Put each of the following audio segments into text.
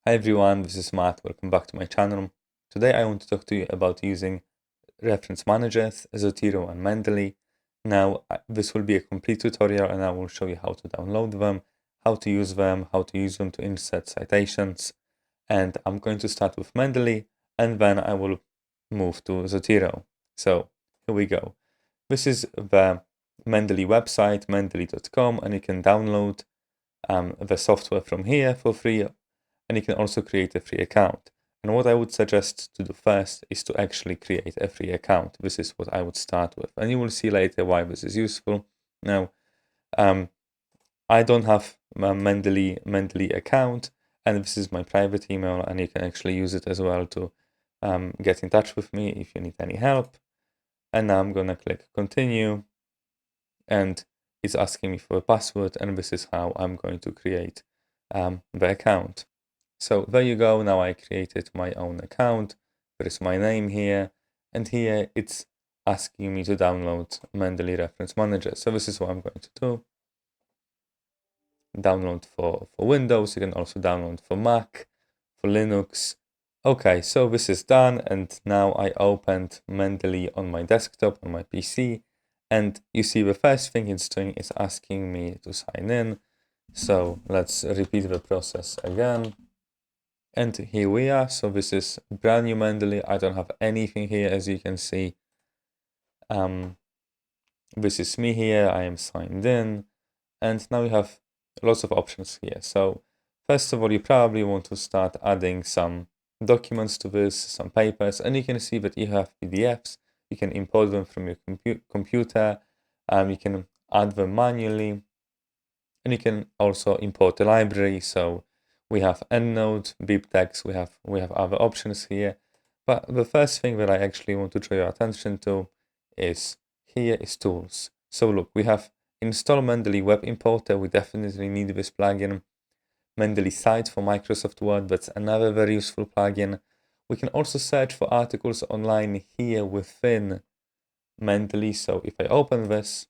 Hi everyone, this is Matt. Welcome back to my channel. Today I want to talk to you about using reference managers, Zotero and Mendeley. Now this will be a complete tutorial and I will show you how to download them, how to use them, to insert citations. And I'm going to start with Mendeley and then I will move to Zotero. So here we go. This is the Mendeley website, mendeley.com, and you can download the software from here for free, and you can also create a free account. And what I would suggest to do first is to actually create a free account. This is what I would start with, and you will see later why this is useful. Now, I don't have a Mendeley account, and this is my private email, and you can actually use it as well to get in touch with me if you need any help. And now I'm gonna click continue, and it's asking me for a password, and this is how I'm going to create the account. So there you go. Now I created my own account. There is my name here, and here it's asking me to download Mendeley Reference Manager. So this is what I'm going to do. Download for Windows. You can also download for Mac, for Linux. Okay, so this is done, and now I opened Mendeley on my desktop, on my PC, and you see the first thing it's doing is asking me to sign in. So let's repeat the process again. And here we are. So this is brand new Mendeley. I don't have anything here, as you can see. This is me here. I am signed in. And now we have lots of options here. So first of all, you probably want to start adding some documents to this, some papers. And you can see that you have PDFs. You can import them from your computer. You can add them manually. And you can also import a library. So we have EndNote, BibTeX, we have other options here. But the first thing that I actually want to draw your attention to is here is tools. So look, we have install Mendeley Web Importer. We definitely need this plugin. Mendeley Cite for Microsoft Word, that's another very useful plugin. We can also search for articles online here within Mendeley. So if I open this,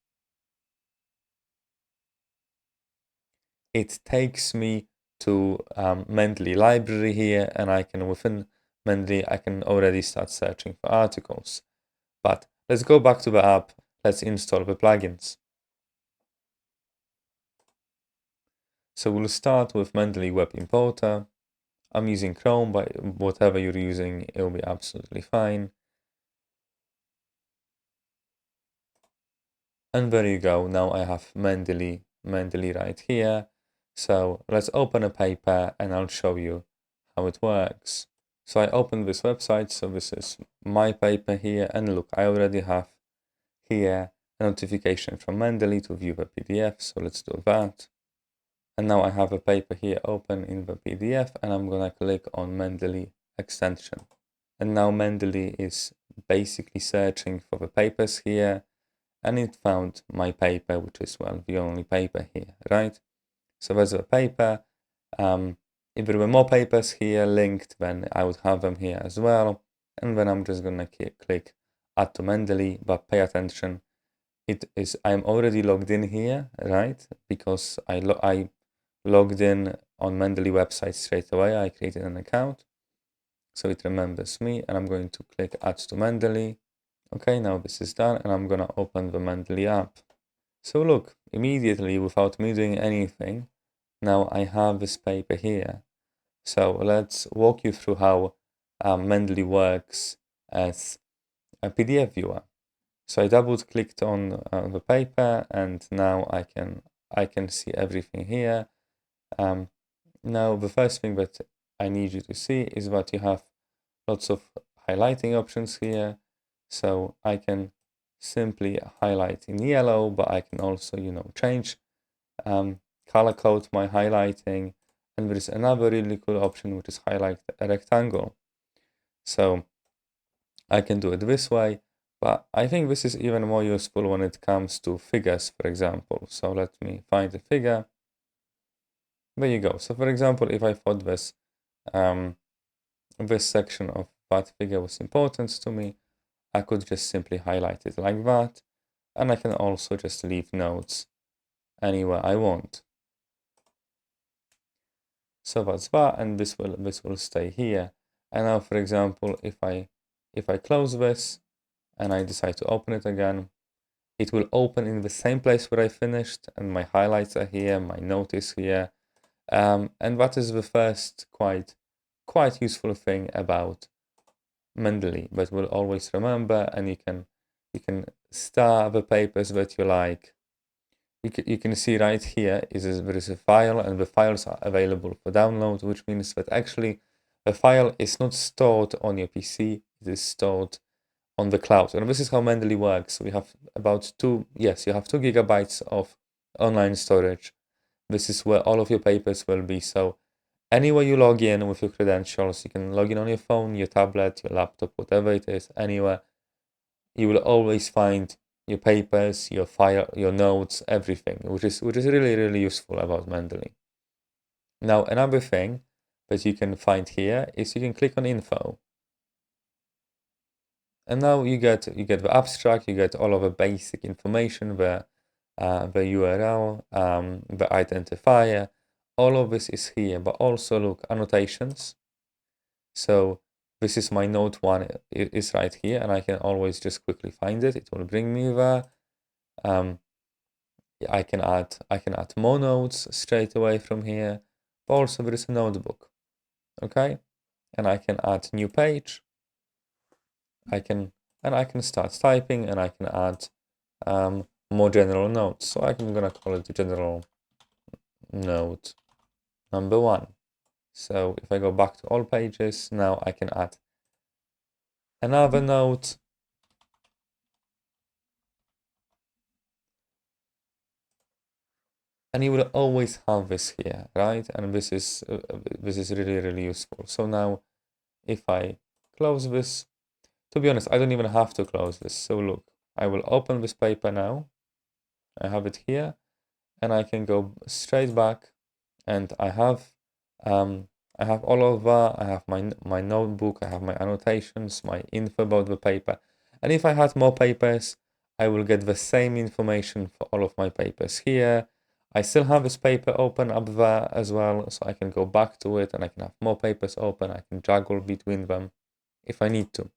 it takes me to Mendeley library here, and I can, within Mendeley, I can already start searching for articles. But let's go back to the app. Let's install the plugins. So we'll start with Mendeley Web Importer. I'm using Chrome, but whatever you're using, it will be absolutely fine. And there you go. Now I have Mendeley right here. So let's open a paper and I'll show you how it works. So I opened this website. So this is my paper here. And look, I already have here a notification from Mendeley to view the PDF. So let's do that. And now I have a paper here open in the PDF, and I'm gonna click on Mendeley extension. And now Mendeley is basically searching for the papers here, and it found my paper, which is, well, the only paper here, right? So there's a paper. If there were more papers here linked, then I would have them here as well. And then I'm just gonna click add to Mendeley, but pay attention. I'm already logged in here, right? Because I logged in on Mendeley website straight away. I created an account, so it remembers me, and I'm going to click add to Mendeley. Okay, now this is done, and I'm gonna open the Mendeley app. So look, immediately, without me doing anything, now I have this paper here. So let's walk you through how Mendeley works as a PDF viewer. So I double-clicked on the paper, and now I can see everything here. Now the first thing that I need you to see is that you have lots of highlighting options here. So I can simply highlight in yellow, but I can also, change color code my highlighting. And there is another really cool option, which is highlight a rectangle. So I can do it this way, but I think this is even more useful when it comes to figures, for example. So let me find a figure. There you go. So for example, if I thought this section of that figure was important to me, I could just simply highlight it like that. And I can also just leave notes anywhere I want. So that's that, and this will stay here. And now, for example, if I close this and I decide to open it again, it will open in the same place where I finished, and my highlights are here, my note is here, and that is the first quite useful thing about Mendeley. But we'll always remember, and you can star the papers that you like. You can see right here there is a file, and the files are available for download, which means that actually the file is not stored on your PC, it is stored on the cloud. And this is how Mendeley works. We have about you have 2 gigabytes of online storage. This is where all of your papers will be. So anywhere you log in with your credentials, you can log in on your phone, your tablet, your laptop, whatever it is, anywhere, you will always find your papers, your file, your notes, everything, which is really, really useful about Mendeley. Now, another thing that you can find here is you can click on info. And now you get the abstract, you get all of the basic information, the URL, the identifier, all of this is here, but also look, annotations. So this is my note 1, it is right here, and I can always just quickly find it. It will bring me there. I can add more notes straight away from here. But also there is a notebook, okay? And I can add new page. I can start typing, and I can add more general notes. So I'm gonna call it general note number 1. So if I go back to all pages, now I can add another note. And you will always have this here, right? And this is really, really useful. So now if I close this, to be honest, I don't even have to close this. So look, I will open this paper now. I have it here, and I can go straight back, and I have all of that. I have my notebook, I have my annotations, my info about the paper. And if I had more papers, I will get the same information for all of my papers here. I still have this paper open up there as well, so I can go back to it, and I can have more papers open. I can juggle between them if I need to.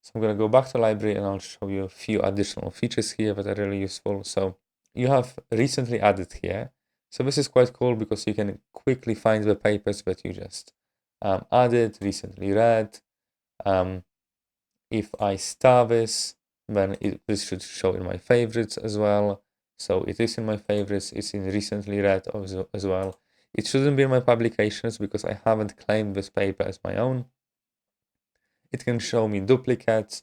So I'm going to go back to library, and I'll show you a few additional features here that are really useful. So you have recently added here. So this is quite cool because you can quickly find the papers that you just added, recently read. If I star this, then this should show in my favorites as well. So it is in my favorites, it's in recently read as well. It shouldn't be in my publications because I haven't claimed this paper as my own. It can show me duplicates,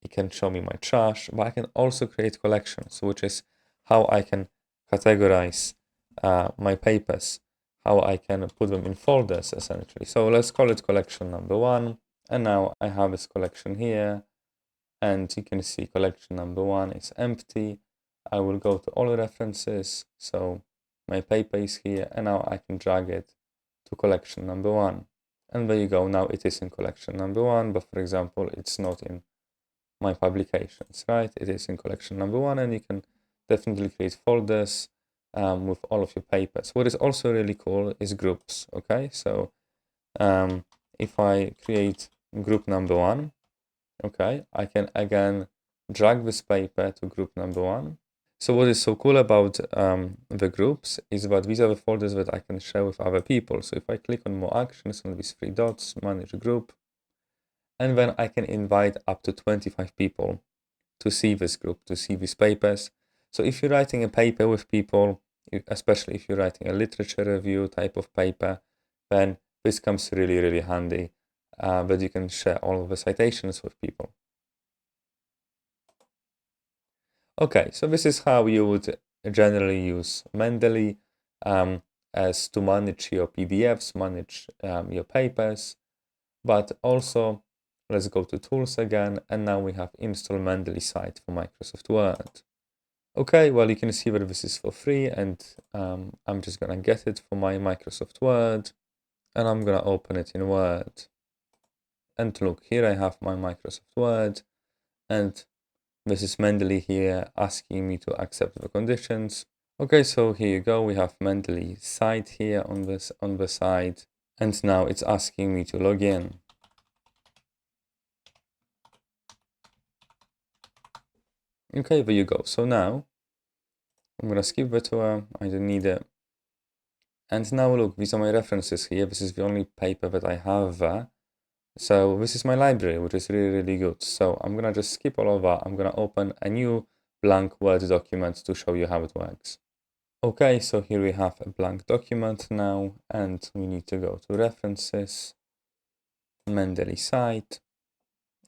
it can show me my trash, but I can also create collections, which is how I can categorize my papers, how I can put them in folders essentially. So let's call it collection number 1. And now I have this collection here, and you can see collection number 1 is empty. I will go to all references. So my paper is here, and now I can drag it to collection number 1. And there you go, now it is in collection number 1, but for example, it's not in my publications, right? It is in collection number 1, and you can definitely create folders with all of your papers. What is also really cool is groups, okay? So if I create group number 1, okay, I can again drag this paper to group number 1. So what is so cool about the groups is that these are the folders that I can share with other people. So if I click on more actions on these 3 dots, manage group, and then I can invite up to 25 people to see this group, to see these papers. So if you're writing a paper with people, especially if you're writing a literature review type of paper, then this comes really, really handy, that you can share all of the citations with people. Okay, so this is how you would generally use Mendeley as to manage your PDFs, manage your papers, but also let's go to tools again, and now we have install Mendeley site for Microsoft Word. Okay, well, you can see that this is for free, and I'm just gonna get it for my Microsoft Word, and I'm gonna open it in Word. And look, here I have my Microsoft Word, and this is Mendeley here asking me to accept the conditions. Okay, so here you go. We have Mendeley site here on the side, and now it's asking me to log in. Okay, there you go. So now I'm gonna skip the tour. I don't need it. And now look, these are my references here. This is the only paper that I have there. So this is my library, which is really, really good. So I'm gonna just skip all of that. I'm gonna open a new blank Word document to show you how it works. Okay, so here we have a blank document now, and we need to go to References, Mendeley site,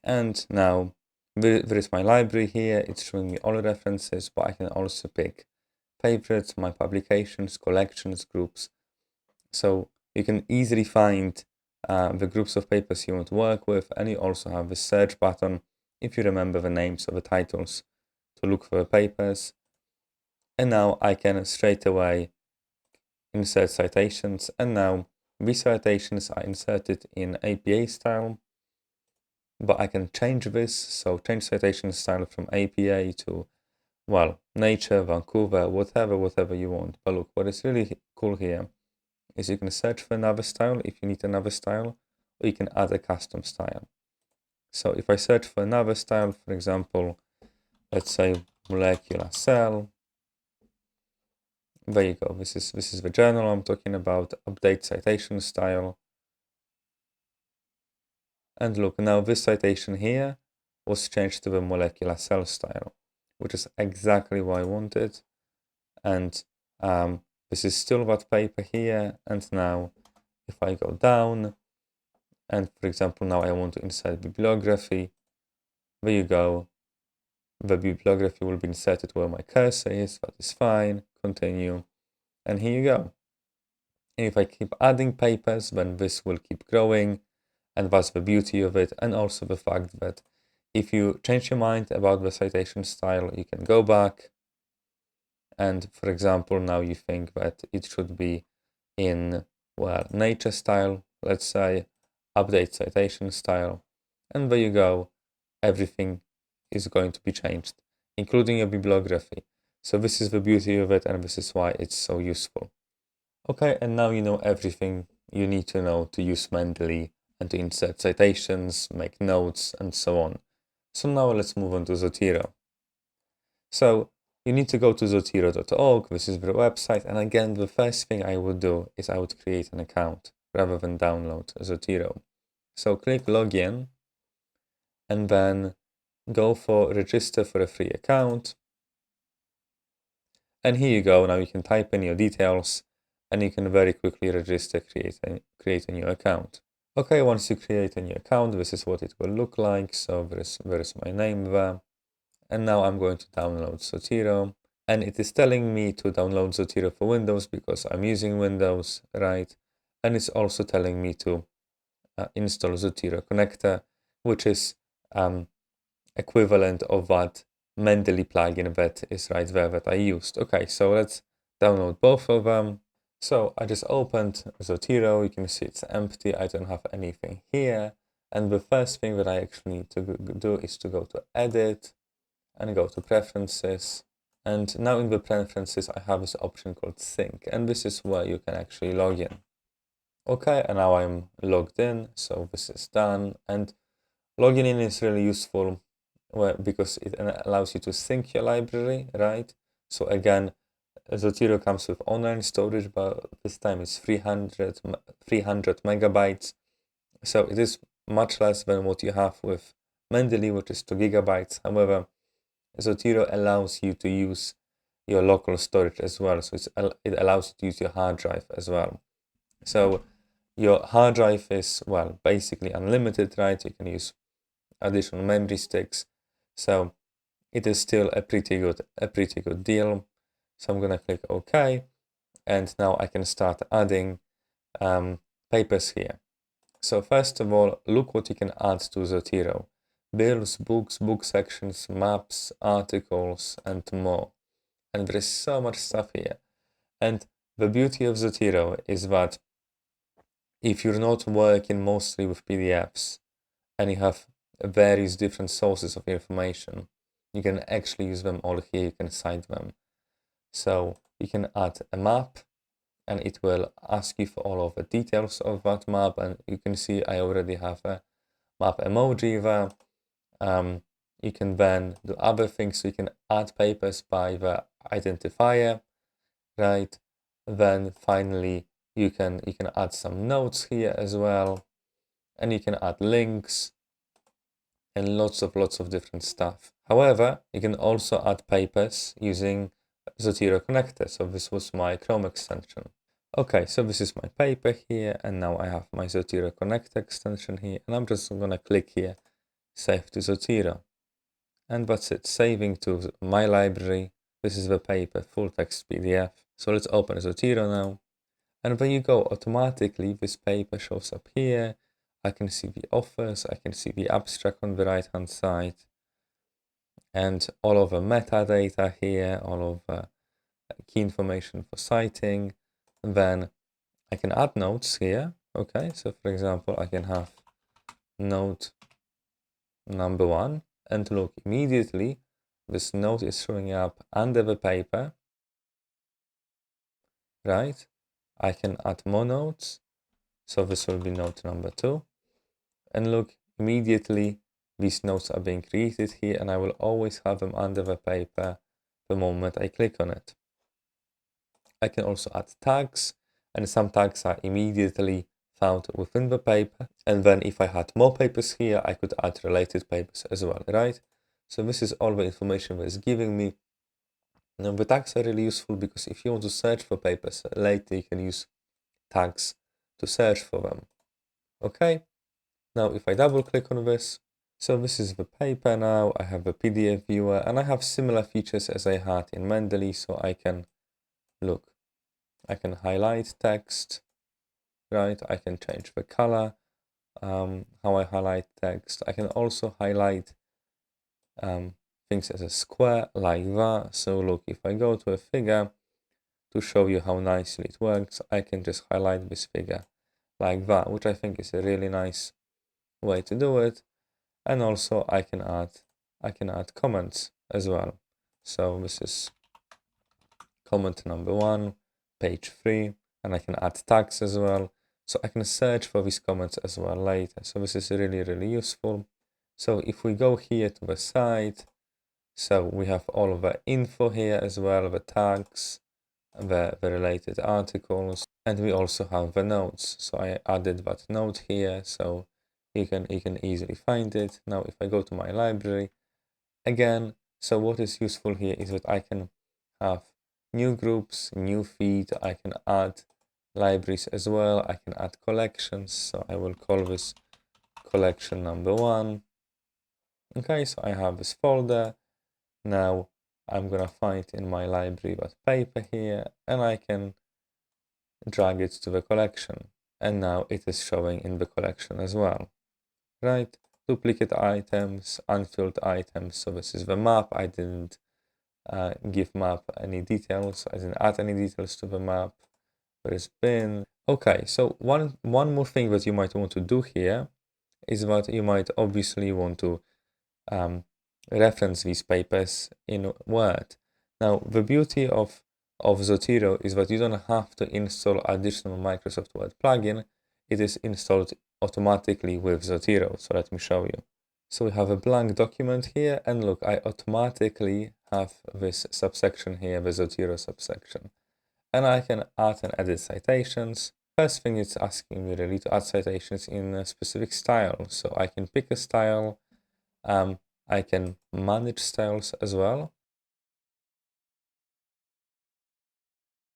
and now there is my library here. It's showing me all references, but I can also pick favorites, my publications, collections, groups. So you can easily find the groups of papers you want to work with, and you also have the search button if you remember the names of the titles to look for the papers. And now I can straight away insert citations, and now these citations are inserted in APA style, but I can change this, so change citation style from APA to, well, Nature, Vancouver, whatever you want. But look, what is really cool here is you can search for another style if you need another style, or you can add a custom style. So if I search for another style, for example, let's say molecular cell, there you go. This is the journal I'm talking about, update citation style. And look, now this citation here was changed to the molecular cell style, which is exactly what I wanted. And this is still that paper here. And now if I go down, and for example, now I want to insert bibliography, there you go. The bibliography will be inserted where my cursor is, that is fine, continue. And here you go. And if I keep adding papers, then this will keep growing. And that's the beauty of it. And also the fact that if you change your mind about the citation style, you can go back. And for example, now you think that it should be in, well, Nature style, let's say, update citation style. And there you go. Everything is going to be changed, including your bibliography. So this is the beauty of it, and this is why it's so useful. Okay, and now you know everything you need to know to use Mendeley and to insert citations, make notes, and so on. So now let's move on to Zotero. So you need to go to zotero.org. This is the website. And again, the first thing I would do is I would create an account rather than download Zotero. So click login and then go for register for a free account. And here you go. Now you can type in your details and you can very quickly register, create a new account. Okay, once you create a new account, this is what it will look like. So there is my name there. And now I'm going to download Zotero. And it is telling me to download Zotero for Windows because I'm using Windows, right? And it's also telling me to install Zotero connector, which is equivalent of that Mendeley plugin that is right there that I used. Okay, so let's download both of them. So I just opened Zotero. You can see it's empty. I don't have anything here. And the first thing that I actually need to do is to go to Edit and go to Preferences. And now in the Preferences, I have this option called Sync. And this is where you can actually log in. Okay, and now I'm logged in. So this is done. And logging in is really useful because it allows you to sync your library, right? So again, Zotero comes with online storage, but this time it's 300 megabytes. So it is much less than what you have with Mendeley, which is 2 gigabytes. However, Zotero allows you to use your local storage as well. So it allows you to use your hard drive as well. So your hard drive is, well, basically unlimited, right? You can use additional memory sticks. So it is still a pretty good deal. So I'm gonna click OK, and now I can start adding papers here. So first of all, look what you can add to Zotero: bills, books, book sections, maps, articles, and more. And there is so much stuff here. And the beauty of Zotero is that if you're not working mostly with PDFs and you have various different sources of information, you can actually use them all here. You can cite them. So you can add a map, and it will ask you for all of the details of that map. And you can see I already have a map emoji there. You can then do other things. So you can add papers by the identifier, right? Then finally you can add some notes here as well, and you can add links and lots of different stuff. However, you can also add papers using Zotero connector. So this was my Chrome extension. Okay, so this is my paper here, and now I have my Zotero connector extension here, and I'm just gonna click here, save to Zotero. And that's it, saving to my library. This is the paper, full text PDF. So let's open Zotero now. And when you go, automatically this paper shows up here. I can see the authors, I can see the abstract on the right hand side, and all of the metadata here, all of the key information for citing. And then I can add notes here. Okay, so for example, I can have note number 1, and look, immediately this note is showing up under the paper, right? I can add more notes, so this will be note number 2. And look, immediately these notes are being created here, and I will always have them under the paper the moment I click on it. I can also add tags, and some tags are immediately found within the paper. And then if I had more papers here, I could add related papers as well, right? So this is all the information that is giving me. Now the tags are really useful because if you want to search for papers later, you can use tags to search for them. Okay. Now, if I double click on this, so this is the paper now, I have the PDF viewer, and I have similar features as I had in Mendeley, so I can, look, I can highlight text, right? I can change the color, how I highlight text. I can also highlight things as a square, like that. So look, if I go to a figure, to show you how nicely it works, I can just highlight this figure like that, which I think is a really nice way to do it. And also I can add comments as well. So this is comment number 1, page 3, and I can add tags as well. So I can search for these comments as well later. So this is really useful. So if we go here to the site, so we have all of the info here as well, the tags, the related articles, and we also have the notes. So I added that note here, so you can easily find it. Now if I go to my library again, so what is useful here is that I can have new groups, new feed, I can add libraries as well, I can add collections. So I will call this collection number 1. Okay, so I have this folder. Now I'm gonna find in my library that paper here, and I can drag it to the collection, and now it is showing in the collection as well, right? Duplicate items, unfilled items. So this is the map. I didn't give map any details. I didn't add any details to the map. There is bin. Okay, so one more thing that you might want to do here is that you might obviously want to reference these papers in Word. Now, the beauty of Zotero is that you don't have to install additional Microsoft Word plugin. It is installed automatically with Zotero. So let me show you. So we have a blank document here, and look, I automatically have this subsection here, the Zotero subsection. And I can add and edit citations. First thing, it's asking me really to add citations in a specific style. So I can pick a style. I can manage styles as well.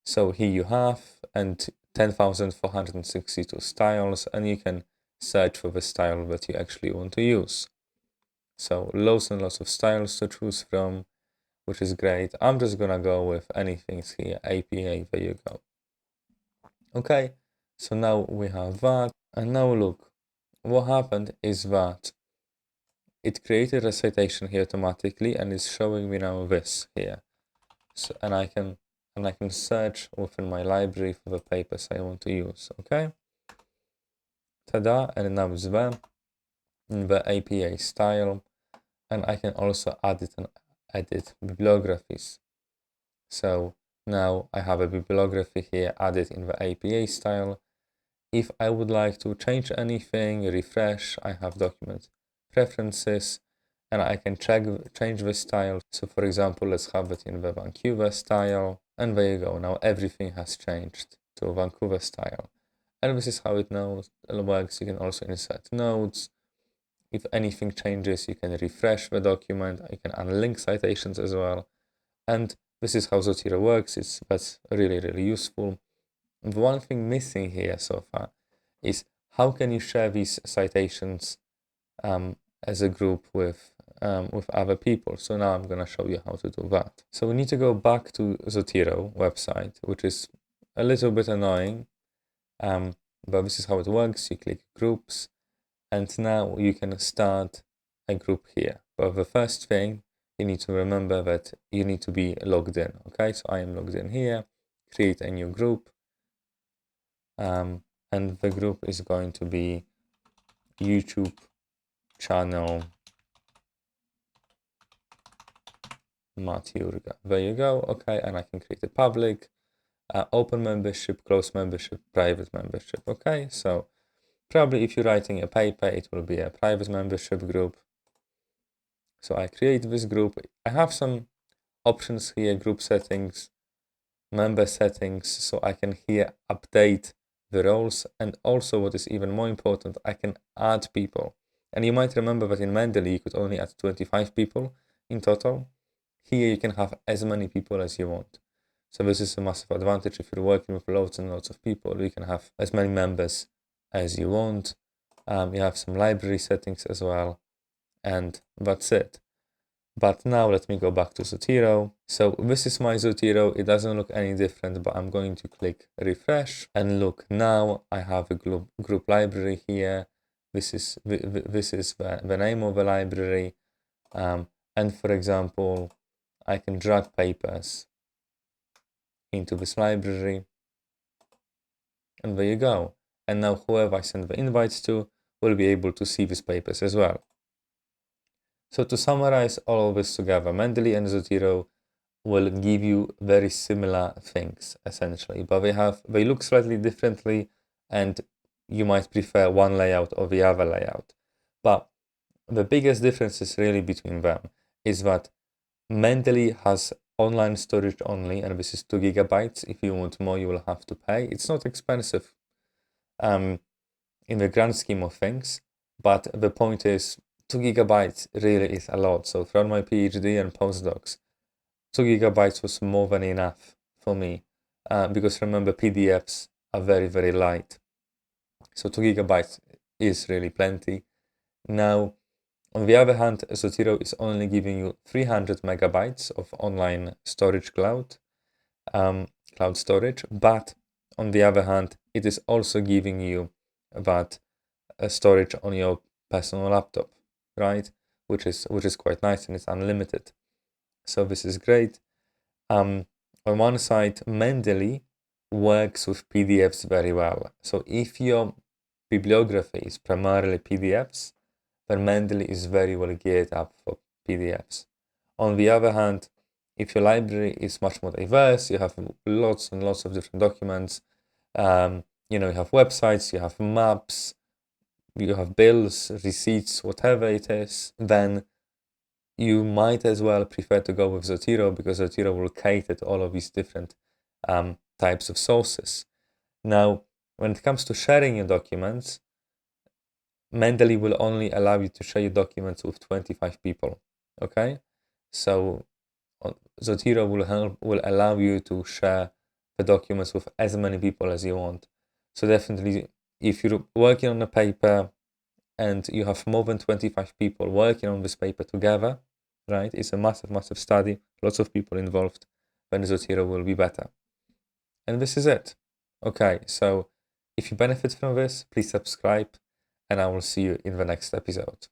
So here you have, and 10,462 styles, and you can search for the style that you actually want to use. So loads and lots of styles to choose from, which is great. I'm just gonna go with anything here, APA, there you go. Okay, so now we have that, and now look, what happened is that it created a citation here automatically, and it's showing me now this here. So, and I can search within my library for the papers I want to use. Okay. Ta-da! And now it's there in the APA style, and I can also add it and edit bibliographies. So Now I have a bibliography here added in the APA style. If I would like to change anything, refresh, I have document preferences, and I can change the style. So for example, let's have it in the Vancouver style, and there you go. Now everything has changed to Vancouver style. And this is how it works. You can also insert notes. If anything changes, you can refresh the document. You can unlink citations as well. And this is how Zotero works. That's really, really useful. The one thing missing here so far is how can you share these citations as a group with other people. So now I'm going to show you how to do that. So we need to go back to Zotero website, which is a little bit annoying, but this is how it works. You click groups, and now you can start a group here. But the first thing, you need to remember that you need to be logged in. Okay, so I am logged in here, create a new group. And the group is going to be YouTube channel Matyurga. There you go. Okay, and I can create a public, open membership, closed membership, private membership. Okay, so probably if you're writing a paper, it will be a private membership group. So I create this group. I have some options here, group settings, member settings, so I can here update the roles, and also what is even more important, I can add people. And you might remember that in Mendeley you could only add 25 people in total. Here you can have as many people as you want. So this is a massive advantage. If you're working with loads and loads of people, you can have as many members as you want. You have some library settings as well, and that's it. But now let me go back to Zotero. So this is my Zotero. It doesn't look any different, but I'm going to click refresh, and look, now I have a group library here. This is the name of the library. And for example, I can drag papers into this library, and there you go. And now whoever I send the invites to will be able to see these papers as well. So to summarize all of this together, Mendeley and Zotero will give you very similar things essentially, but they look slightly differently, and you might prefer one layout or the other layout. But the biggest differences really between them is that Mendeley has online storage only, and this is 2 GB. If you want more, you will have to pay. It's not expensive in the grand scheme of things, but the point is 2 GB really is a lot. So throughout my PhD and postdocs, 2 GB was more than enough for me, because remember, PDFs are very, very light. So 2 GB is really plenty. Now, on the other hand, Zotero is only giving you 300 megabytes of online storage cloud storage, but on the other hand, it is also giving you that storage on your personal laptop, right? Which is quite nice, and it's unlimited. So this is great. On one side, Mendeley works with PDFs very well. So if your bibliography is primarily PDFs, then Mendeley is very well geared up for PDFs. On the other hand, if your library is much more diverse, you have lots and lots of different documents, you have websites, you have maps, you have bills, receipts, whatever it is, then you might as well prefer to go with Zotero, because Zotero will cater to all of these different types of sources. Now, when it comes to sharing your documents, Mendeley will only allow you to share your documents with 25 people, okay? So Zotero will allow you to share the documents with as many people as you want. So definitely, if you're working on a paper and you have more than 25 people working on this paper together, right? It's a massive, massive study, lots of people involved, then Zotero will be better. And this is it. Okay, so if you benefit from this, please subscribe, and I will see you in the next episode.